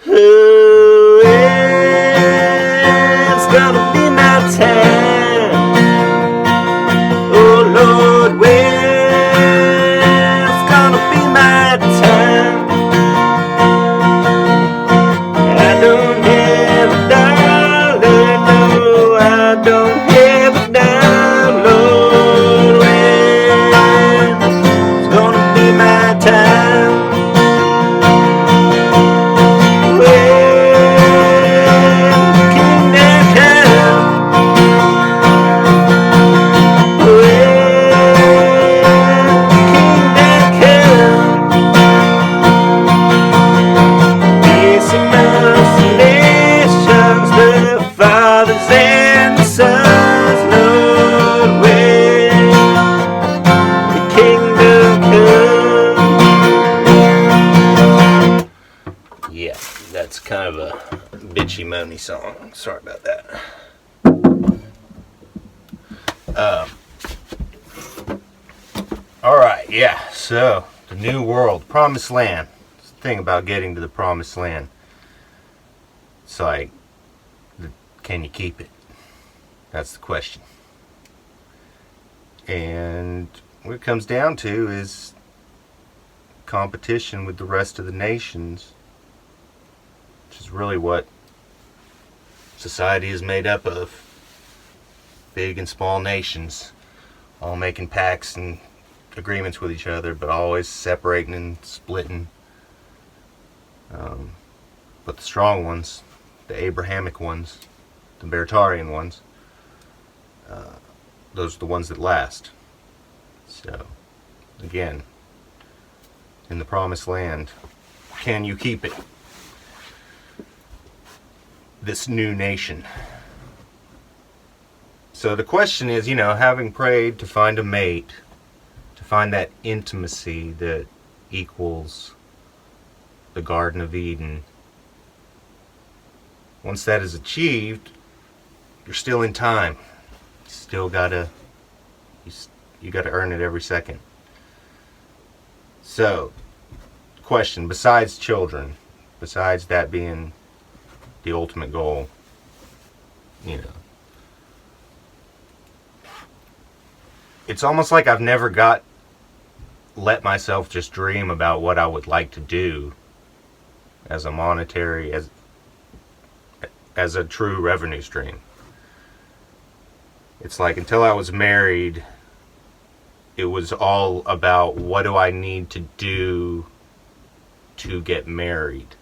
Ooh, it's gonna be my time. Oh Lord, well, it's gonna be my time. I don't have a dollar, no, I don't have a dime, Lord, well, it's gonna be my time. Fathers and sons, Lord, when the kingdom comes. Yeah, that's kind of a bitchy moany song. Sorry about that. Alright, yeah, so the new world, promised land. That's the thing about getting to the promised land. It's like, can you keep it? That's the question. And what it comes down to is competition with the rest of the nations, which is really what society is made up of. Big and small nations, all making pacts and agreements with each other, but always separating and splitting. But the strong ones, the Abrahamic ones, the Beratarian ones, those are the ones that last. So, again, in the promised land, can you keep it? This new nation. So the question is, having prayed to find a mate, to find that intimacy that equals the Garden of Eden, once that is achieved, you're still in time. You still gotta earn it every second. So, question, besides children, besides that being the ultimate goal, it's almost like I've never let myself just dream about what I would like to do as a monetary, as a true revenue stream. It's like until I was married, it was all about what do I need to do to get married.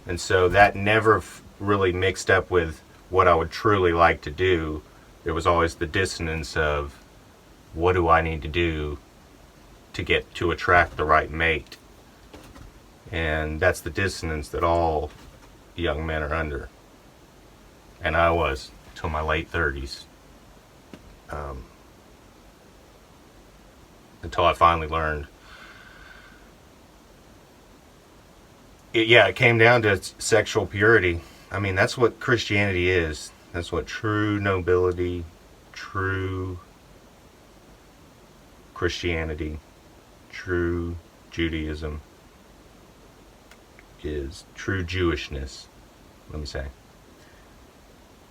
And so that never really mixed up with what I would truly like to do. There was always the dissonance of what do I need to do to attract the right mate. And that's the dissonance that all young men are under. And I was till my late 30s. Until I finally learned. It came down to sexual purity. I mean, that's what Christianity is. That's what true nobility, true Christianity, true Judaism is. True Jewishness, let me say,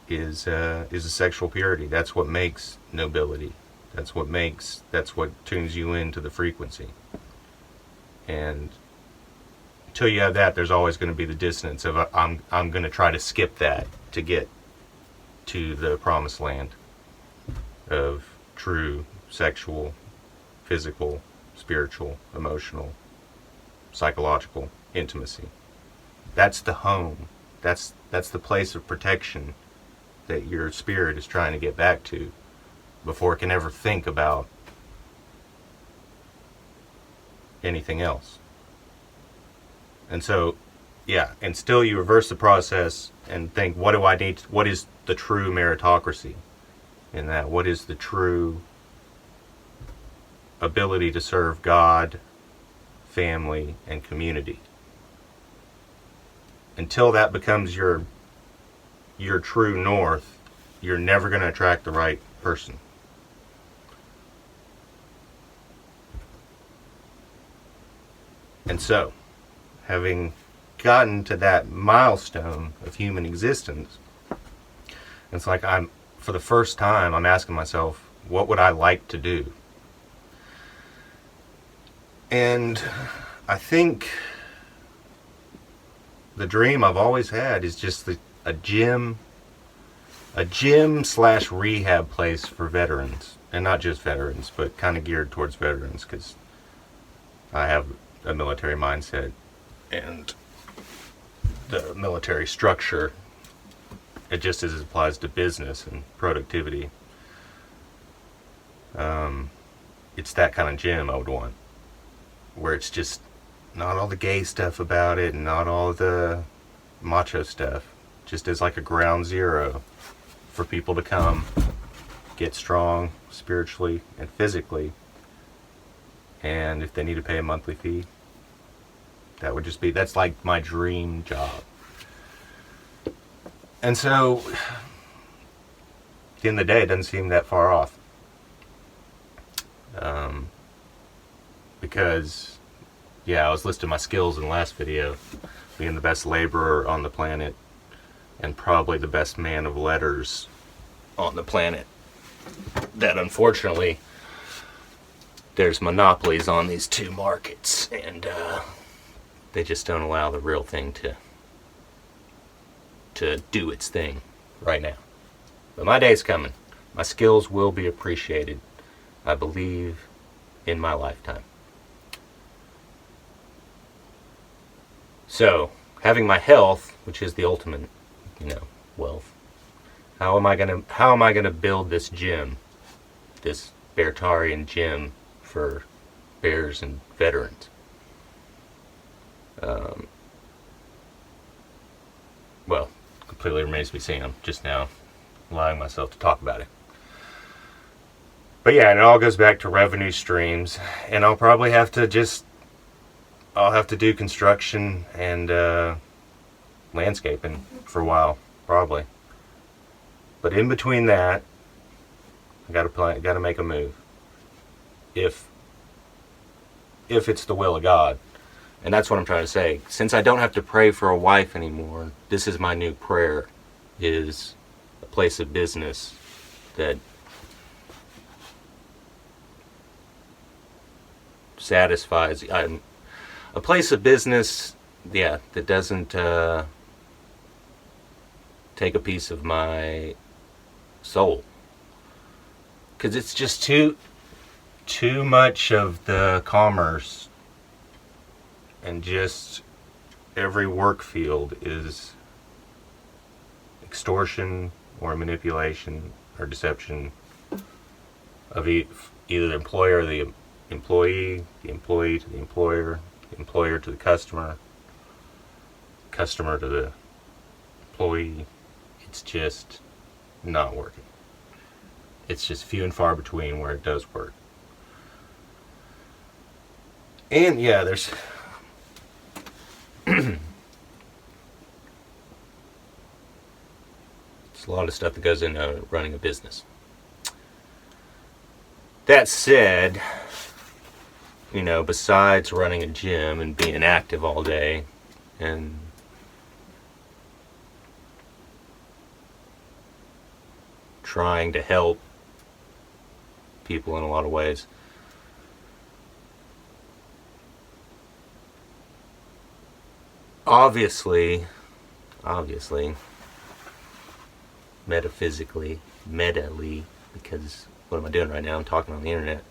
is a sexual purity. That's what makes nobility. That's what tunes you into the frequency. And until you have that, there's always going to be the dissonance of I'm going to try to skip that to get to the promised land of true sexual, physical, spiritual, emotional, psychological intimacy. That's the home. That's the place of protection that your spirit is trying to get back to before it can ever think about anything else. And so, and still you reverse the process and think, what do I need? What is the true meritocracy in that? What is the true ability to serve God, family, and community? Until that becomes your true north, you're never going to attract the right person. And so, having gotten to that milestone of human existence. It's like for the first time, I'm asking myself, what would I like to do? And I think the dream I've always had is just a gym slash rehab place for veterans. And not just veterans, but kind of geared towards veterans, because I have a military mindset, and the military structure, it just as it applies to business and productivity. It's that kind of gym I would want, where it's just not all the gay stuff about it and not all the macho stuff, just as like a ground zero for people to come get strong spiritually and physically, and if they need to pay a monthly fee, that's like my dream job. And so at the end of the day, it doesn't seem that far off, because I was listing my skills in the last video, being the best laborer on the planet and probably the best man of letters on the planet. That unfortunately there's monopolies on these two markets, and they just don't allow the real thing to do its thing right now. But my day's coming. My skills will be appreciated, I believe, in my lifetime. So, having my health, which is the ultimate, wealth. How am I gonna build this gym, this Beartarian gym for bears and veterans? Well, completely remains to be seen. I'm just now allowing myself to talk about it. But yeah, and it all goes back to revenue streams, and I'll probably have to do construction and landscaping for a while, probably. But in between that, I gotta make a move. If it's the will of God. And that's what I'm trying to say. Since I don't have to pray for a wife anymore, this is my new prayer, is a place of business that satisfies. A place of business, that doesn't take a piece of my soul. Because it's just too much of the commerce, and just every work field is extortion or manipulation or deception of either the employer or the employee, the employee to the employer, the employer to the customer, customer to the employee. It's just not working. It's just few and far between where it does work. And there's it's a lot of stuff that goes into running a business. That said, besides running a gym and being active all day and trying to help people in a lot of ways, obviously, metaphysically, because what am I doing right now? I'm talking on the internet.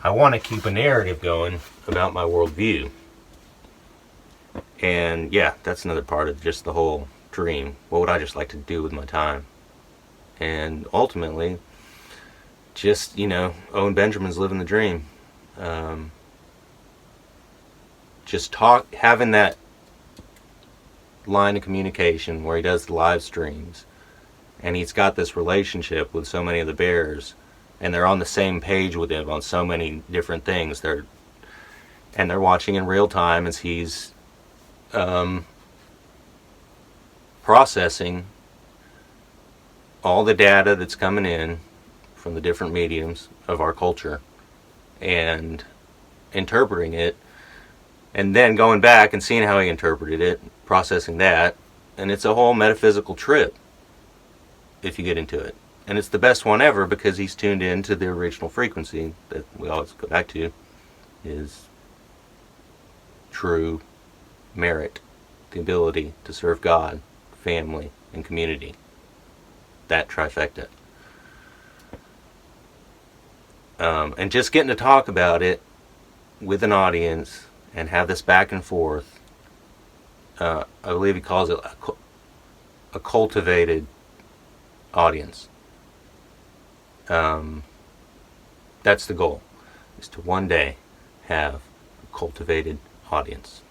I want to keep a narrative going about my worldview. And that's another part of just the whole dream. What would I just like to do with my time? And ultimately, just, Owen Benjamin's living the dream. Having that line of communication where he does the live streams, and he's got this relationship with so many of the bears, and they're on the same page with him on so many different things. They're watching in real time as he's processing all the data that's coming in from the different mediums of our culture and interpreting it and then going back and seeing how he interpreted it, processing that, and it's a whole metaphysical trip if you get into it. And it's the best one ever because he's tuned in to the original frequency that we always go back to, is true merit, the ability to serve God, family, and community. That trifecta. And just getting to talk about it with an audience and have this back and forth, I believe he calls it a cultivated audience. That's the goal, is to one day have a cultivated audience.